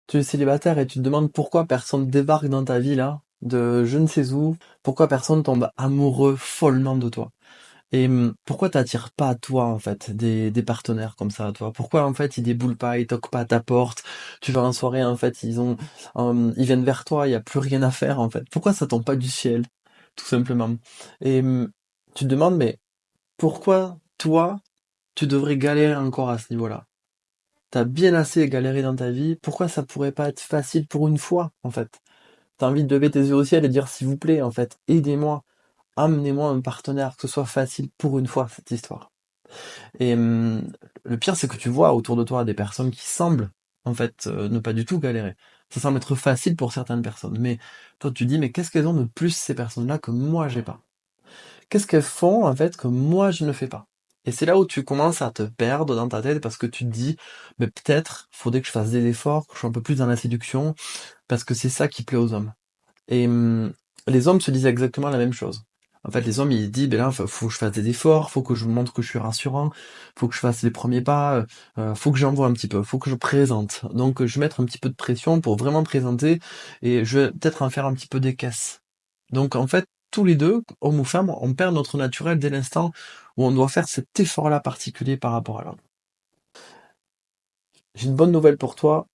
Tu es célibataire et tu te demandes pourquoi personne débarque dans ta vie là, de je ne sais où, pourquoi personne tombe amoureux follement de toi. Et pourquoi t'attires pas à toi en fait des partenaires comme ça à toi? Pourquoi en fait ils déboulent pas, ils toquent pas à ta porte? Tu vas en soirée en fait ils viennent vers toi, il y a plus rien à faire en fait. Pourquoi ça tombe pas du ciel, tout simplement? Et tu te demandes mais pourquoi toi tu devrais galérer encore à ce niveau-là? T'as bien assez galéré dans ta vie, pourquoi ça pourrait pas être facile pour une fois, en fait? T'as envie de lever tes yeux au ciel et dire, s'il vous plaît, en fait, aidez-moi, amenez-moi un partenaire, que ce soit facile pour une fois, cette histoire. Et le pire, c'est que tu vois autour de toi des personnes qui semblent, en fait, ne pas du tout galérer. Ça semble être facile pour certaines personnes, mais toi, tu dis, mais qu'est-ce qu'elles ont de plus, ces personnes-là, que moi, j'ai pas? Qu'est-ce qu'elles font, en fait, que moi, je ne fais pas? Et c'est là où tu commences à te perdre dans ta tête parce que tu te dis, mais peut-être faudrait que je fasse des efforts, que je sois un peu plus dans la séduction, parce que c'est ça qui plaît aux hommes. Et les hommes se disent exactement la même chose. En fait, les hommes, ils disent, ben là, faut que je fasse des efforts, faut que je montre que je suis rassurant, faut que je fasse les premiers pas, faut que j'envoie un petit peu, faut que je présente. Donc, je vais mettre un petit peu de pression pour vraiment présenter, et je vais peut-être en faire un petit peu des caisses. Donc, en fait, tous les deux, hommes ou femmes, on perd notre naturel dès l'instant où on doit faire cet effort-là particulier par rapport à l'autre. J'ai une bonne nouvelle pour toi,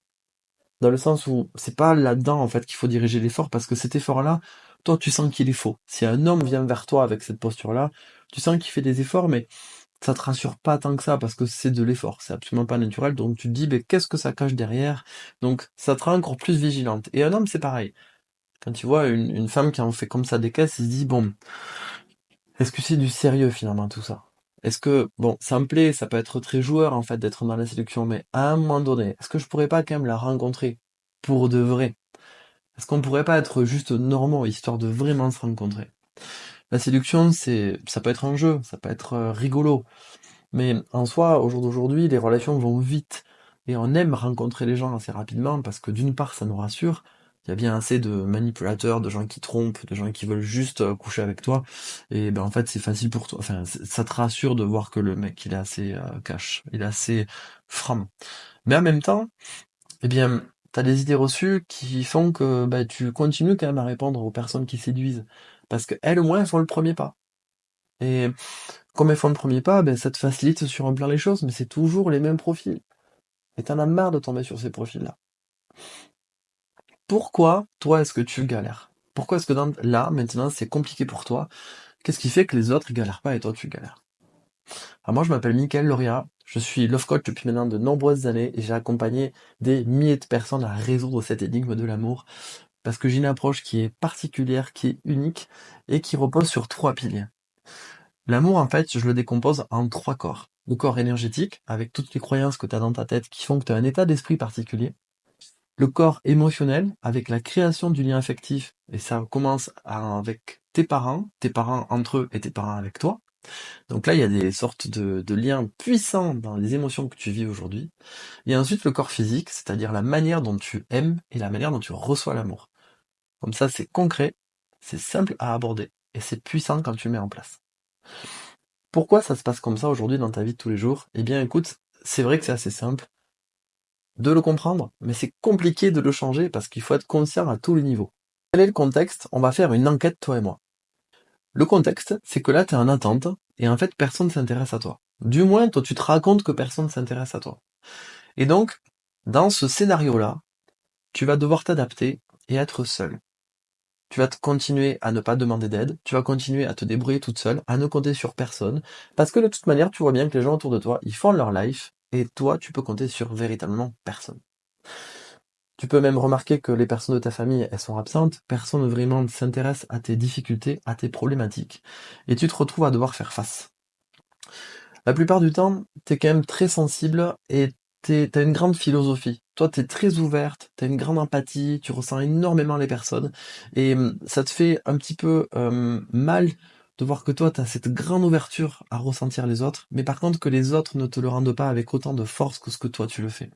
dans le sens où c'est pas là-dedans en fait qu'il faut diriger l'effort parce que cet effort-là, toi tu sens qu'il est faux. Si un homme vient vers toi avec cette posture-là, tu sens qu'il fait des efforts, mais ça te rassure pas tant que ça parce que c'est de l'effort, c'est absolument pas naturel. Donc tu te dis, mais qu'est-ce que ça cache derrière? Donc ça te rend encore plus vigilante. Et un homme, c'est pareil. Quand tu vois une femme qui en fait comme ça des caisses, il se dit, bon, est-ce que c'est du sérieux finalement tout ça? Est-ce que, bon, ça me plaît, ça peut être très joueur en fait d'être dans la séduction, mais à un moment donné, est-ce que je pourrais pas quand même la rencontrer pour de vrai? Est-ce qu'on pourrait pas être juste normaux, histoire de vraiment se rencontrer? La séduction, ça peut être un jeu, ça peut être rigolo, mais en soi, au jour d'aujourd'hui, les relations vont vite, et on aime rencontrer les gens assez rapidement, parce que d'une part, ça nous rassure, il y a bien assez de manipulateurs, de gens qui trompent, de gens qui veulent juste coucher avec toi, et ben en fait, c'est facile pour toi, enfin, ça te rassure de voir que le mec, il est assez cash, il est assez franc. Mais en même temps, eh bien, t'as des idées reçues qui font que bah, tu continues quand même à répondre aux personnes qui séduisent. Parce que elles, au moins, elles font le premier pas. Et comme elles font le premier pas, ben, ça te facilite sur un plan les choses, mais c'est toujours les mêmes profils. Et t'en as marre de tomber sur ces profils-là. Pourquoi, toi, est-ce que tu galères? Pourquoi est-ce que là, maintenant, c'est compliqué pour toi? Qu'est-ce qui fait que les autres galèrent pas et toi, tu galères? Alors moi, je m'appelle Mickaël Loria, je suis love coach depuis maintenant de nombreuses années et j'ai accompagné des milliers de personnes à résoudre cette énigme de l'amour. Parce que j'ai une approche qui est particulière, qui est unique et qui repose sur trois piliers. L'amour, en fait, je le décompose en trois corps. Le corps énergétique, avec toutes les croyances que tu as dans ta tête qui font que tu as un état d'esprit particulier. Le corps émotionnel, avec la création du lien affectif, et ça commence avec tes parents entre eux et tes parents avec toi. Donc là, il y a des sortes de liens puissants dans les émotions que tu vis aujourd'hui. Et ensuite, le corps physique, c'est-à-dire la manière dont tu aimes et la manière dont tu reçois l'amour. Comme ça, c'est concret, c'est simple à aborder, et c'est puissant quand tu le mets en place. Pourquoi ça se passe comme ça aujourd'hui dans ta vie de tous les jours? Eh bien écoute, c'est vrai que c'est assez simple de le comprendre, mais c'est compliqué de le changer parce qu'il faut être conscient à tous les niveaux. Quel est le contexte? On va faire une enquête, toi et moi. Le contexte, c'est que là, tu es en attente, et en fait, personne ne s'intéresse à toi. Du moins, toi, tu te racontes que personne ne s'intéresse à toi. Et donc, dans ce scénario-là, tu vas devoir t'adapter et être seul. Tu vas continuer à ne pas demander d'aide, tu vas continuer à te débrouiller toute seule, à ne compter sur personne, parce que de toute manière, tu vois bien que les gens autour de toi, ils font leur life, et toi, tu peux compter sur véritablement personne. Tu peux même remarquer que les personnes de ta famille, elles sont absentes, personne vraiment ne s'intéresse à tes difficultés, à tes problématiques, et tu te retrouves à devoir faire face. La plupart du temps, t'es quand même très sensible et t'as une grande philosophie. Toi, t'es très ouverte, t'as une grande empathie, tu ressens énormément les personnes et ça te fait un petit peu mal de voir que toi, t'as cette grande ouverture à ressentir les autres, mais par contre que les autres ne te le rendent pas avec autant de force que ce que toi tu le fais.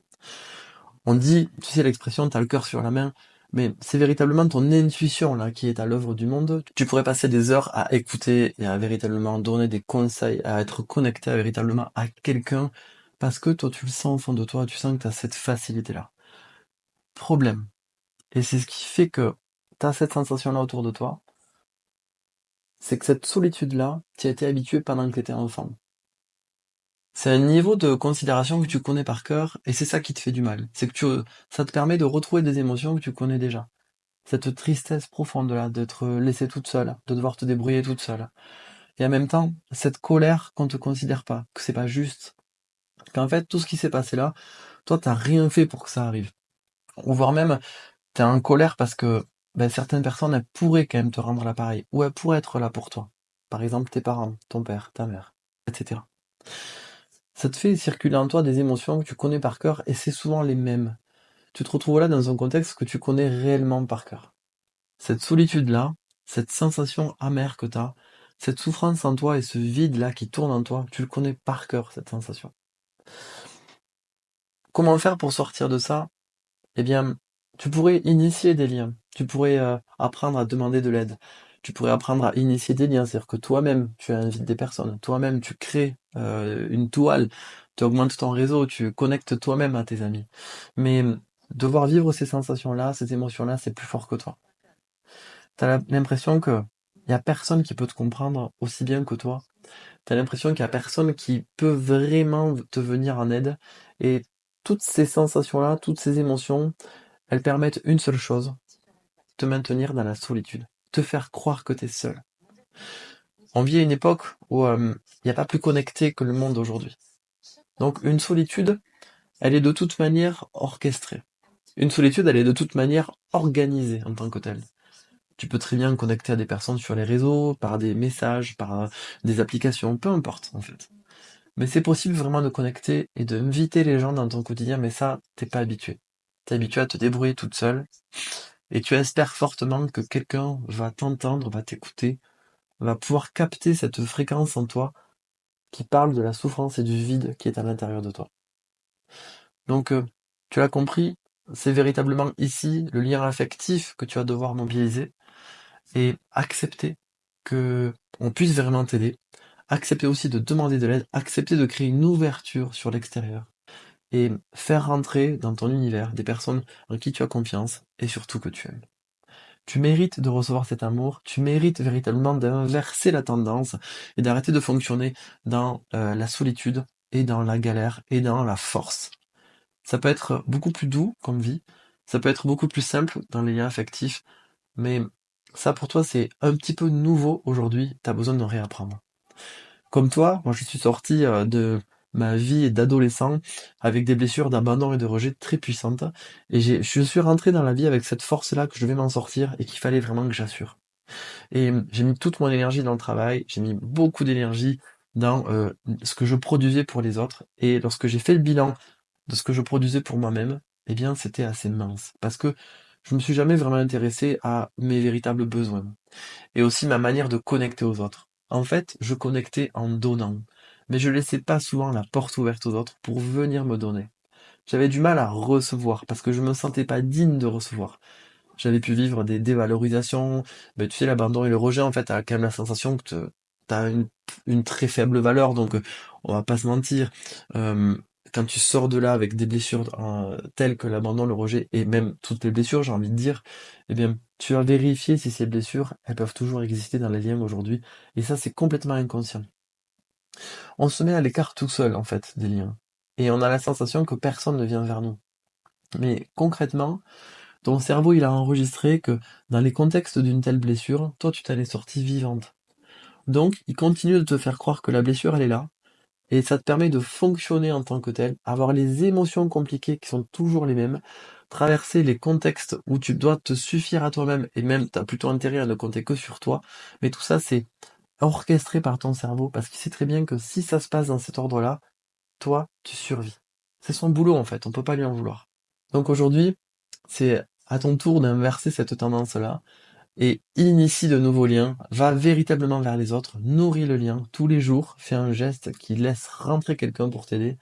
On dit, tu sais l'expression, t'as le cœur sur la main, mais c'est véritablement ton intuition là qui est à l'œuvre du monde. Tu pourrais passer des heures à écouter et à véritablement donner des conseils, à être connecté véritablement à quelqu'un, parce que toi tu le sens au fond de toi, tu sens que tu as cette facilité-là. problème, et c'est ce qui fait que tu as cette sensation-là autour de toi, c'est que cette solitude-là, tu as été habitué pendant que tu étais enfant. C'est un niveau de considération que tu connais par cœur, et c'est ça qui te fait du mal. C'est que ça te permet de retrouver des émotions que tu connais déjà. Cette tristesse profonde-là, d'être laissée toute seule, de devoir te débrouiller toute seule. Et en même temps, cette colère qu'on te considère pas, que c'est pas juste, qu'en fait, tout ce qui s'est passé là, toi, t'as rien fait pour que ça arrive. Ou voire même, t'es en colère parce que certaines personnes, elles pourraient quand même te rendre l'appareil, ou elles pourraient être là pour toi. Par exemple, tes parents, ton père, ta mère, etc. Ça te fait circuler en toi des émotions que tu connais par cœur, et c'est souvent les mêmes. Tu te retrouves là dans un contexte que tu connais réellement par cœur. Cette solitude-là, cette sensation amère que t'as, cette souffrance en toi et ce vide-là qui tourne en toi, tu le connais par cœur, cette sensation. Comment faire pour sortir de ça? Eh bien, tu pourrais initier des liens. Tu pourrais apprendre à demander de l'aide. Tu pourrais apprendre à initier des liens, c'est-à-dire que toi-même, tu invites des personnes. Toi-même, tu crées une toile. Tu augmentes ton réseau. Tu connectes toi-même à tes amis. Mais devoir vivre ces sensations-là, ces émotions-là, c'est plus fort que toi. T'as l'impression que y a personne qui peut te comprendre aussi bien que toi. T'as l'impression qu'il y a personne qui peut vraiment te venir en aide. Et toutes ces sensations-là, toutes ces émotions, elles permettent une seule chose, te maintenir dans la solitude, te faire croire que t'es seul. On vit à une époque où il n'y a pas plus connecté que le monde aujourd'hui. Donc une solitude, elle est de toute manière orchestrée. Une solitude, elle est de toute manière organisée en tant que telle. Tu peux très bien connecter à des personnes sur les réseaux, par des messages, par des applications, peu importe en fait. Mais c'est possible vraiment de connecter et de inviter les gens dans ton quotidien, mais ça, t'es pas habitué. T'es habitué à te débrouiller toute seule, et tu espères fortement que quelqu'un va t'entendre, va t'écouter, va pouvoir capter cette fréquence en toi qui parle de la souffrance et du vide qui est à l'intérieur de toi. Donc, tu l'as compris, c'est véritablement ici le lien affectif que tu vas devoir mobiliser et accepter que on puisse vraiment t'aider, accepter aussi de demander de l'aide, accepter de créer une ouverture sur l'extérieur et faire rentrer dans ton univers des personnes en qui tu as confiance et surtout que tu aimes. Tu mérites de recevoir cet amour, tu mérites véritablement d'inverser la tendance et d'arrêter de fonctionner dans la solitude et dans la galère et dans la force. Ça peut être beaucoup plus doux comme vie, ça peut être beaucoup plus simple dans les liens affectifs, mais ça pour toi c'est un petit peu nouveau aujourd'hui, t'as besoin de réapprendre. Comme toi, moi je suis sorti de ma vie d'adolescent avec des blessures d'abandon et de rejet très puissantes, et je suis rentré dans la vie avec cette force-là que je devais m'en sortir et qu'il fallait vraiment que j'assure. Et j'ai mis toute mon énergie dans le travail, j'ai mis beaucoup d'énergie dans ce que je produisais pour les autres, et lorsque j'ai fait le bilan de ce que je produisais pour moi-même, eh bien c'était assez mince, parce que je me suis jamais vraiment intéressé à mes véritables besoins et aussi ma manière de connecter aux autres. En fait, je connectais en donnant, mais je laissais pas souvent la porte ouverte aux autres pour venir me donner. J'avais du mal à recevoir parce que je me sentais pas digne de recevoir. J'avais pu vivre des dévalorisations, mais tu sais, l'abandon et le rejet, en fait, t'as quand même la sensation que t'as une très faible valeur, donc on va pas se mentir. Euh, Quand tu sors de là avec des blessures telles que l'abandon, le rejet, et même toutes les blessures, j'ai envie de dire, eh bien, tu vas vérifier si ces blessures, elles peuvent toujours exister dans les liens aujourd'hui, et ça, c'est complètement inconscient. On se met à l'écart tout seul, en fait, des liens, et on a la sensation que personne ne vient vers nous. Mais concrètement, ton cerveau, il a enregistré que dans les contextes d'une telle blessure, toi, tu t'en es sortie vivante. Donc, il continue de te faire croire que la blessure, elle est là, et ça te permet de fonctionner en tant que tel, avoir les émotions compliquées qui sont toujours les mêmes, traverser les contextes où tu dois te suffire à toi-même, et même, tu as plutôt intérêt à ne compter que sur toi, mais tout ça, c'est orchestré par ton cerveau, parce qu'il sait très bien que si ça se passe dans cet ordre-là, toi, tu survis. C'est son boulot, en fait, on peut pas lui en vouloir. Donc aujourd'hui, c'est à ton tour d'inverser cette tendance-là et initie de nouveaux liens, va véritablement vers les autres, nourris le lien tous les jours, fais un geste qui laisse rentrer quelqu'un pour t'aider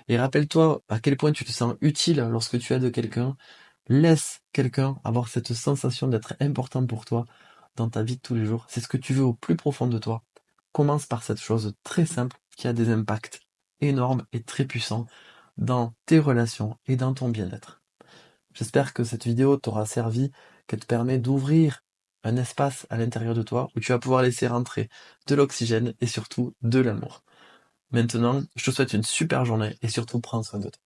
et rappelle-toi à quel point tu te sens utile lorsque tu aides quelqu'un. Laisse quelqu'un avoir cette sensation d'être important pour toi dans ta vie de tous les jours. C'est ce que tu veux au plus profond de toi. Commence par cette chose très simple qui a des impacts énormes et très puissants dans tes relations et dans ton bien-être. J'espère que cette vidéo t'aura servi, qu'elle te permet d'ouvrir un espace à l'intérieur de toi où tu vas pouvoir laisser rentrer de l'oxygène et surtout de l'amour. Maintenant, je te souhaite une super journée et surtout prends soin de toi.